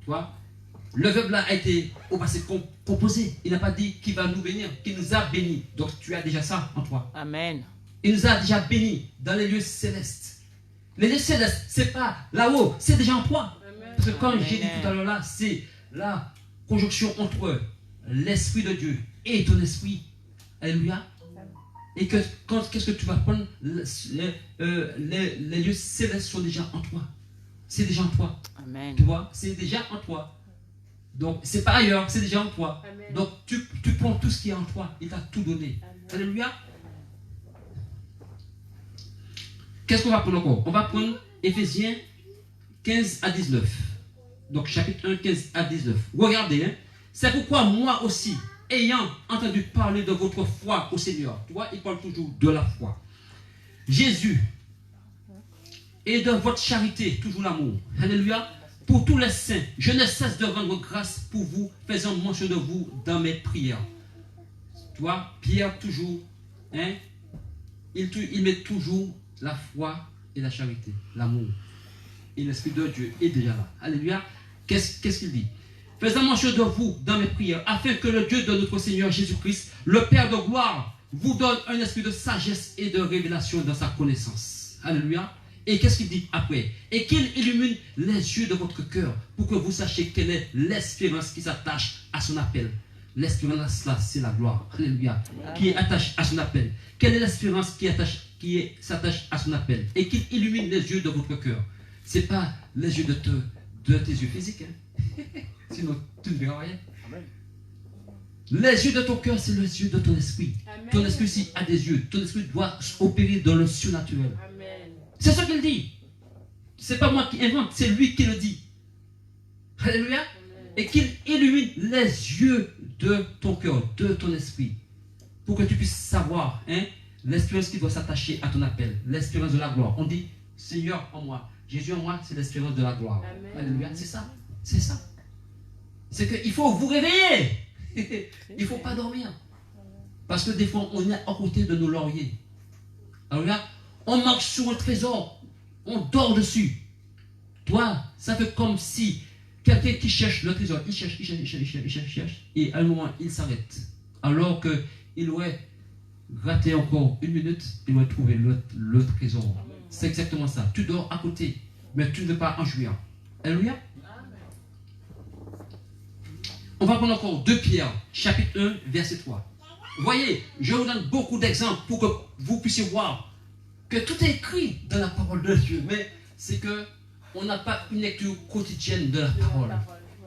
Tu vois, le verbe là a été au passé composé. Il n'a pas dit qu'il va nous bénir, qu'il nous a bénis. Donc tu as déjà ça en toi. Amen. Il nous a déjà bénis dans les lieux célestes. Les lieux célestes, c'est pas là-haut, c'est déjà en toi. Parce que comme j'ai dit tout à l'heure là, c'est la conjonction entre l'Esprit de Dieu et ton esprit. Alléluia. Et que qu'est-ce que tu vas prendre? Les lieux célestes sont déjà en toi. C'est déjà en toi. Amen. Tu vois, c'est déjà en toi. Donc, c'est pas ailleurs, c'est déjà en toi. Amen. Donc, tu prends tout ce qui est en toi. Il t'a tout donné. Amen. Alléluia. Qu'est-ce qu'on va prendre encore? On va prendre Éphésiens 15 à 19. Donc, chapitre 1, 15 à 19. Regardez, hein. C'est pourquoi moi aussi, ayant entendu parler de votre foi au Seigneur, tu vois, il parle toujours de la foi. Jésus, et de votre charité, toujours l'amour. Alléluia. Pour tous les saints, je ne cesse de rendre grâce pour vous, faisant mention de vous dans mes prières. Tu vois, Pierre toujours, hein, il met toujours la foi et la charité, l'amour. Et l'Esprit de Dieu est déjà là. Alléluia. Qu'est-ce qu'il dit? Faisant mention de vous dans mes prières, afin que le Dieu de notre Seigneur Jésus-Christ, le Père de gloire, vous donne un esprit de sagesse et de révélation dans sa connaissance. Alléluia. Et qu'est-ce qu'il dit après? Et qu'il illumine les yeux de votre cœur pour que vous sachiez quelle est l'espérance qui s'attache à son appel. L'espérance là, c'est la gloire. Alléluia. Qui est attachée à son appel. Quelle est l'espérance qui s'attache à son appel? Et qu'il illumine les yeux de votre cœur. Ce n'est pas les yeux de tes yeux physiques. Hein? Sinon, tu ne verras rien. Amen. Les yeux de ton cœur, c'est les yeux de ton esprit. Amen. Ton esprit aussi a des yeux. Ton esprit doit opérer dans le surnaturel. Amen. C'est ce qu'il dit. C'est pas moi qui invente, c'est lui qui le dit. Alléluia. Et qu'il illumine les yeux de ton cœur, de ton esprit, pour que tu puisses savoir, hein, l'espérance qui doit s'attacher à ton appel, l'espérance de la gloire. On dit, Seigneur en moi, Jésus en moi, c'est l'espérance de la gloire. Alléluia, c'est ça. C'est ça. C'est qu'il faut vous réveiller. Il ne faut pas dormir. Parce que des fois, on est à côté de nos lauriers. Alléluia. On marche sur un trésor. On dort dessus. Toi, ça fait comme si quelqu'un qui cherche le trésor, il cherche, et à un moment, il s'arrête. Alors qu'il aurait raté encore une minute, il aurait trouvé le trésor. C'est exactement ça. Tu dors à côté, mais tu ne veux pas en jouir. Alléluia. On va prendre encore 2 Pierre, chapitre 1, verset 3. Voyez, je vous donne beaucoup d'exemples pour que vous puissiez voir que tout est écrit dans la parole de Dieu. Mais c'est que on n'a pas une lecture quotidienne de la parole.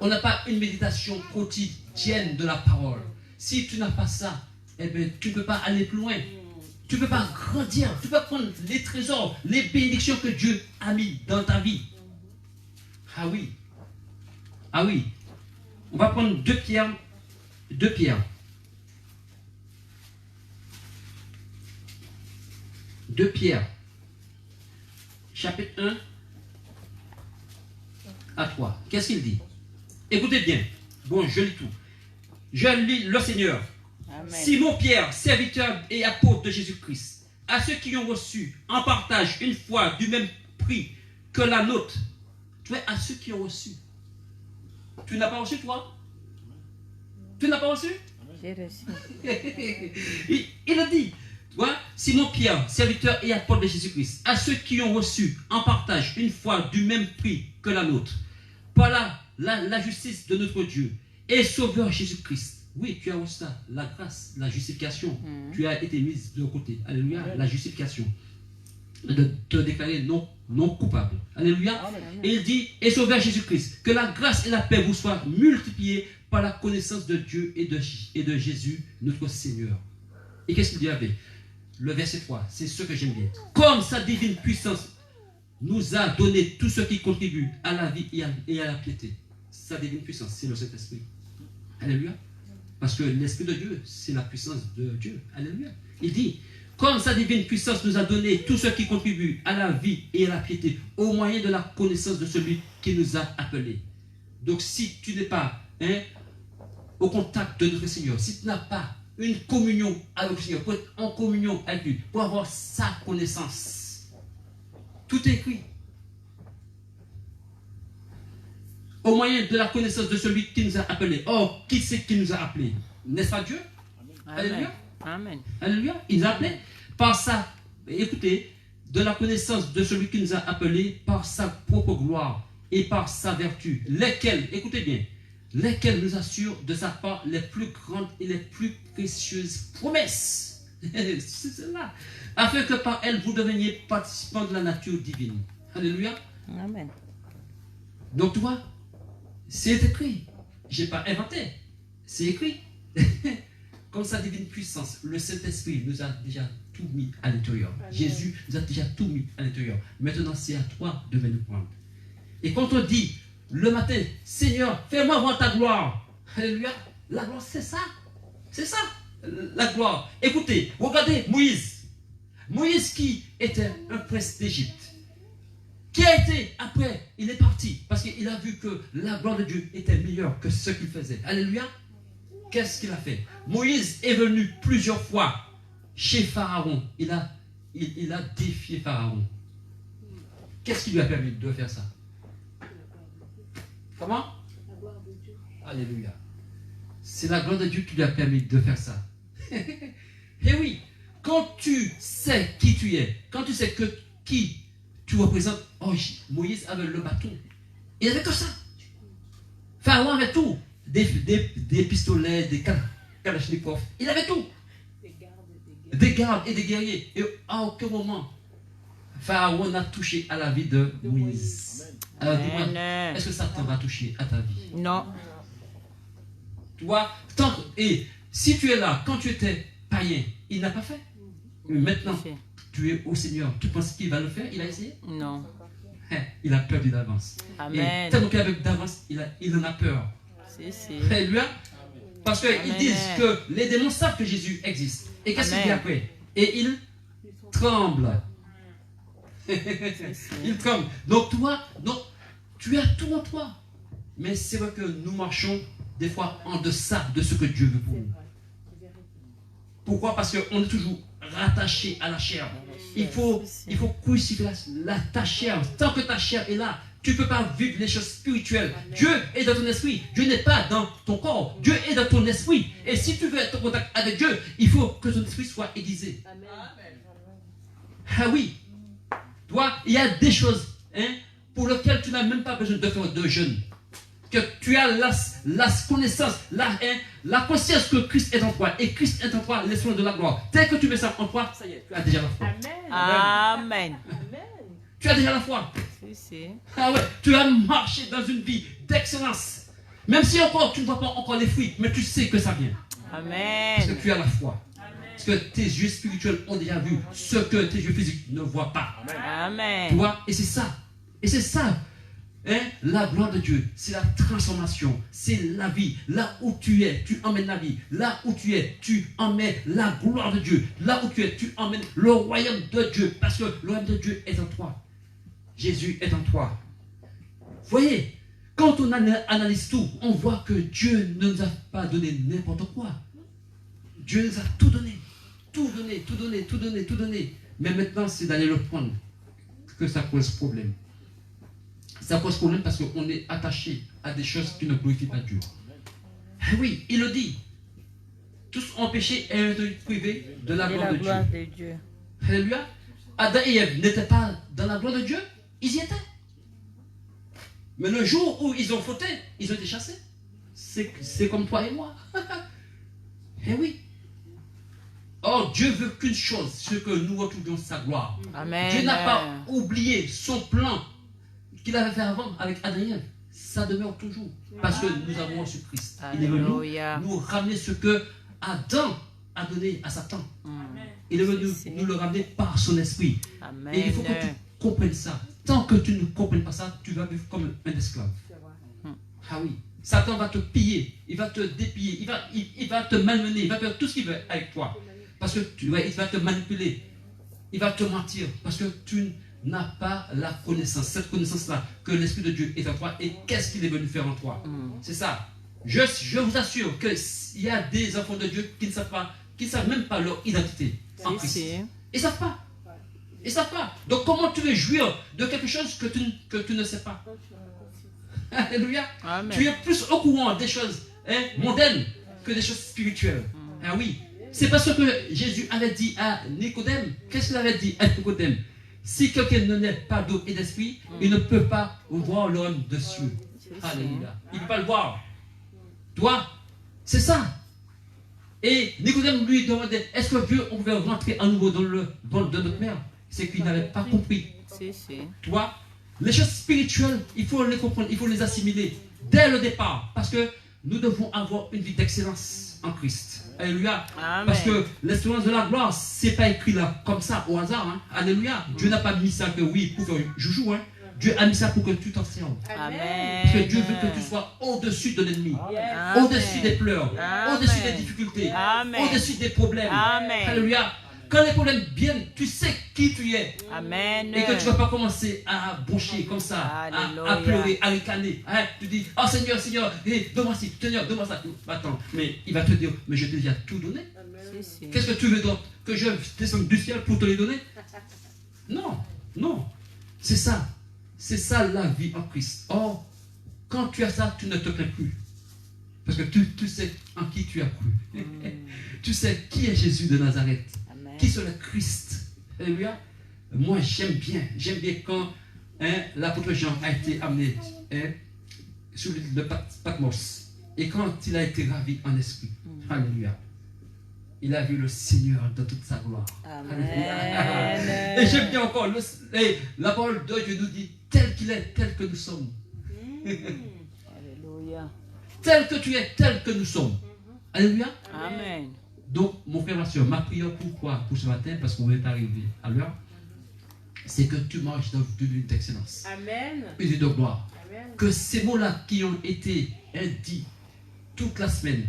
On n'a pas une méditation quotidienne de la parole. Si tu n'as pas ça, eh bien, tu ne peux pas aller plus loin. Tu ne peux pas grandir. Tu peux pas prendre les trésors, les bénédictions que Dieu a mis dans ta vie. Ah oui. Ah oui. On va prendre 2 Pierre. 2 Pierre. 2 Pierre. Chapitre 1 à 3. Qu'est-ce qu'il dit? Écoutez bien. Bon, je lis tout. Je lis le Seigneur. Amen. Simon Pierre, serviteur et apôtre de Jésus-Christ, à ceux qui ont reçu en partage une foi du même prix que la nôtre. Tu vois, à ceux qui ont reçu. Tu n'as pas reçu, toi? Tu n'as pas reçu? J'ai reçu. Il a dit, tu vois, Simon Pierre, serviteur et apôtre de Jésus-Christ, à ceux qui ont reçu en partage une foi du même prix que la nôtre, par la justice de notre Dieu et Sauveur Jésus-Christ. Oui, tu as reçu ça, la grâce, la justification. Tu as été mise de côté. Alléluia, la justification. De te déclarer non coupable. Alléluia. Amen. Et il dit, et Sauveur Jésus-Christ, que la grâce et la paix vous soient multipliées par la connaissance de Dieu et de Jésus, notre Seigneur. Et qu'est-ce qu'il dit avec le verset 3? C'est ce que j'aime bien. Comme sa divine puissance nous a donné tout ce qui contribue à la vie et à la piété. Sa divine puissance, c'est le Saint-Esprit. Alléluia. Parce que l'Esprit de Dieu, c'est la puissance de Dieu. Alléluia. Il dit, comme sa divine puissance nous a donné tout ce qui contribue à la vie et à la piété, au moyen de la connaissance de celui qui nous a appelés. Donc si tu n'es pas au contact de notre Seigneur, si tu n'as pas une communion avec le Seigneur, pour être en communion avec lui, pour avoir sa connaissance, tout est écrit. Au moyen de la connaissance de celui qui nous a appelés. Or, qui c'est qui nous a appelés? N'est-ce pas Dieu? Amen. Alléluia. Amen. Alléluia. Il nous a appelés par sa, écoutez, de la connaissance de celui qui nous a appelés par sa propre gloire et par sa vertu, lesquelles, écoutez bien, lesquelles nous assurent de sa part les plus grandes et les plus précieuses promesses. C'est cela. Afin que par elles vous deveniez participants de la nature divine. Alléluia. Amen. Donc tu vois, c'est écrit. Je n'ai pas inventé. C'est écrit. Comme sa divine puissance, le Saint-Esprit nous a déjà tout mis à l'intérieur. Jésus nous a déjà tout mis à l'intérieur. Maintenant, c'est à toi de venir prendre. Et quand on dit le matin, Seigneur, fais-moi voir ta gloire. Alléluia. La gloire, c'est ça. C'est ça. La gloire. Écoutez, regardez Moïse. Moïse qui était un prince d'Égypte. Qui a été, après, il est parti, parce qu'il a vu que la gloire de Dieu était meilleure que ce qu'il faisait. Alléluia. Qu'est-ce qu'il a fait? Moïse est venu plusieurs fois chez Pharaon. Il a défié Pharaon. Qu'est-ce qui lui a permis de faire ça? Comment? La gloire de Dieu. Alléluia. C'est la gloire de Dieu qui lui a permis de faire ça. Et oui, quand tu sais qui tu es, quand tu sais qui tu représentes, oh, Moïse avait le bâton. Il avait que ça. Pharaon avait tout. Des pistolets, des kalachnikovs. Il avait tout. Des gardes et des guerriers. Et à aucun moment, Pharaon n'a touché à la vie de Moïse. Alors dis-moi, est-ce que Satan va toucher à ta vie? Non. Tu vois, et si tu es là, quand tu étais païen, il n'a pas fait. Mais maintenant, tu es au Seigneur. Tu penses qu'il va le faire? Il a essayé? Non. Il a peur d'avance. Amen. Et tellement qu'il a d'avance, il en a peur. Si. Alléluia. Parce qu'ils disent que les démons savent que Jésus existe. Et qu'est-ce qu'il dit après? Et ils tremblent. Il tremble. Donc toi, tu as tout en toi. Mais c'est vrai que nous marchons des fois en deçà de ce que Dieu veut pour nous. Pourquoi? Parce qu'on est toujours rattaché à la chair. Il faut crucifier ta chair. Tant que ta chair est là, tu ne peux pas vivre les choses spirituelles. Amen. Dieu est dans ton esprit. Dieu n'est pas dans ton corps. Dieu est dans ton esprit. Et si tu veux être en contact avec Dieu, il faut que ton esprit soit aiguisé. Amen. Ah oui. Toi, il y a des choses pour lesquelles tu n'as même pas besoin de faire de jeûne. Que tu as la connaissance, la conscience que Christ est en toi. Et Christ est en toi, l'esprit de la gloire. Dès que tu mets ça en toi, ça y est, tu as déjà la foi. Amen. Amen. Tu as déjà la foi. Ah ouais, tu as marché dans une vie d'excellence. Même si encore tu ne vois pas encore les fruits, mais tu sais que ça vient. Amen. Parce que tu as la foi. Parce que tes yeux spirituels ont déjà vu ce que tes yeux physiques ne voient pas. Amen. Tu vois, et c'est ça. Et c'est ça. La gloire de Dieu, c'est la transformation, c'est la vie. Là où tu es, tu emmènes la vie. Là où tu es, tu emmènes la gloire de Dieu. Là où tu es, tu emmènes le royaume de Dieu. Parce que le royaume de Dieu est en toi. Jésus est en toi. Voyez, quand on analyse tout, on voit que Dieu ne nous a pas donné n'importe quoi. Dieu nous a tout donné. Tout donné, tout donné, tout donné, tout donné. Mais maintenant, c'est d'aller le prendre que ça pose problème. Ça pose problème parce qu'on est attaché à des choses qui ne glorifient pas Dieu. Oui, il le dit. Tous ont péché et ont été privés de la gloire de Dieu. Alléluia. Adam et Ève n'étaient pas dans la gloire de Dieu. Ils y étaient. Mais le jour où ils ont fauté, ils ont été chassés. C'est comme toi et moi. Eh oui. Or, Dieu veut qu'une chose, c'est que nous retrouvions sa gloire. Amen. Dieu n'a pas oublié son plan qu'il avait fait avant avec Adam et Ève. Ça demeure toujours. Parce que nous avons reçu Christ. Il est venu nous ramener ce que Adam a donné à Satan. Il est venu nous le ramener par son esprit. Amen. Et il faut que tu comprennes ça. Tant que tu ne comprends pas ça, tu vas vivre comme un esclave. Ah oui. Satan va te piller, il va te dépiller, il va te malmener, il va faire tout ce qu'il veut avec toi. Parce que il va te manipuler, il va te mentir. Parce que tu n'as pas la connaissance, cette connaissance-là, que l'Esprit de Dieu est en toi et qu'est-ce qu'il est venu faire en toi. C'est ça. Je vous assure qu'il y a des enfants de Dieu qui ne savent même pas leur identité en Christ. Ils ne savent pas. Ils ne savent pas. Donc comment tu veux jouir de quelque chose que tu ne sais pas? Alléluia. Amen. Tu es plus au courant des choses mondaines que des choses spirituelles. Ah oui. C'est parce que Jésus avait dit à Nicodème. Qu'est-ce qu'il avait dit à Nicodème? Si quelqu'un ne naît pas d'eau et d'esprit, il ne peut pas voir le royaume de cieux. Alléluia. Il ne peut pas le voir. Toi, c'est ça. Et Nicodème lui demandait, est-ce que Dieu, on pouvait rentrer à nouveau dans le ventre de notre mère? C'est qu'il n'avait pas compris. Toi, les choses spirituelles, il faut les comprendre, il faut les assimiler dès le départ. Parce que nous devons avoir une vie d'excellence en Christ. Alléluia. Amen. Parce que l'espérance de la gloire, c'est pas écrit là comme ça au hasard. Hein. Alléluia. Dieu n'a pas mis ça que oui pour faire joujou. Hein. Dieu a mis ça pour que tu t'en serves. Amen. Parce que Dieu veut que tu sois au-dessus de l'ennemi, au-dessus des pleurs, au-dessus des difficultés, au-dessus des problèmes. Amen. Alléluia. Quand les problèmes viennent, tu sais qui tu es. Amen. Et que tu ne vas pas commencer à broncher comme ça, à pleurer, à ricaner. Hein? Tu dis, oh Seigneur, Seigneur, donne-moi ci, Seigneur, donne-moi ça. Attends, mais il va te dire, mais je t'ai déjà tout donné. Qu'est-ce que tu veux donc? Que je descende du ciel pour te les donner? Non, non. C'est ça. C'est ça la vie en Christ. Or, quand tu as ça, tu ne te plains plus. Parce que tu sais en qui tu as cru. Tu sais qui est Jésus de Nazareth. Qui c'est le Christ? Alléluia. Moi, j'aime bien quand l'apôtre Jean a été amené sur l'île de Patmos. Et quand il a été ravi en esprit. Alléluia. Il a vu le Seigneur dans toute sa gloire. Amen. Et j'aime bien encore, la parole de Dieu nous dit, tel qu'il est, tel que nous sommes. Alléluia. Tel que tu es, tel que nous sommes. Alléluia. Amen. Donc, mon frère, ma soeur, ma prière pourquoi pour ce matin, parce qu'on est arrivé à l'heure, c'est que tu marches dans une vie d'excellence. Amen. Une vie de gloire. Amen. Que ces mots-là qui ont été dits toute la semaine,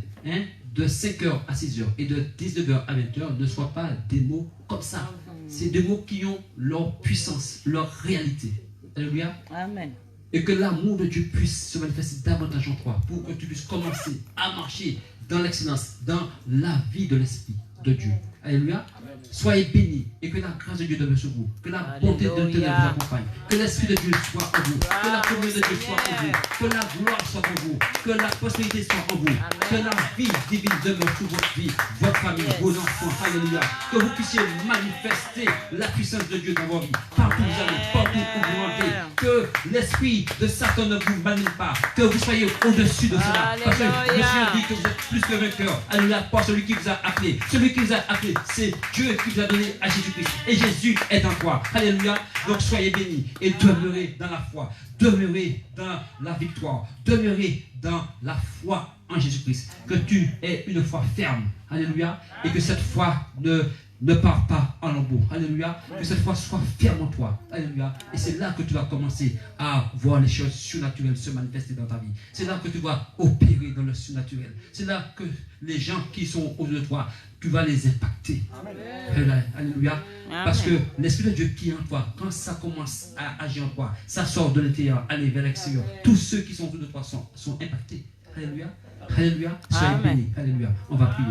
de 5h à 6h et de 19h à 20h, ne soient pas des mots comme ça. C'est des mots qui ont leur puissance, leur réalité. Alléluia. Amen. Et que l'amour de Dieu puisse se manifester davantage en toi pour que tu puisses commencer à marcher dans l'excellence, dans la vie de l'Esprit de Dieu. Alléluia. Soyez bénis et que la grâce de Dieu demeure sur vous. Que la bonté de Dieu vous accompagne. Que l'Esprit de Dieu soit en vous. Que la communion de Dieu soit en vous. Que la gloire soit en vous. Que la prospérité soit en vous. Que la vie divine demeure sur votre vie, votre famille, vos enfants. Alléluia. Que vous puissiez manifester la puissance de Dieu dans vos vies. Partout où vous allez, partout où vous rentrez. Que l'esprit de Satan ne vous manie pas. Que vous soyez au-dessus de cela. Parce que le Seigneur dit que vous êtes plus que vainqueur. Alléluia. Par celui qui vous a appelé. Celui qui vous a appelé, c'est Dieu qui vous a donné à Jésus-Christ. Et Jésus est en toi. Alléluia. Donc soyez bénis et demeurez dans la foi. Demeurez dans la victoire. Demeurez dans la foi en Jésus-Christ. Que tu aies une foi ferme. Alléluia. Et que cette foi ne part pas en lambeaux. Alléluia. Que cette foi soit ferme en toi. Alléluia. Et c'est là que tu vas commencer à voir les choses surnaturelles se manifester dans ta vie. C'est là que tu vas opérer dans le surnaturel. C'est là que les gens qui sont autour de toi, tu vas les impacter. Amen. Alléluia. Amen. Parce que l'Esprit de Dieu qui est en toi, quand ça commence à agir en toi, ça sort de l'intérieur, aller vers l'extérieur. Tous ceux qui sont autour de toi sont impactés. Alléluia. Alléluia. Soyez bénis. Alléluia. On va prier.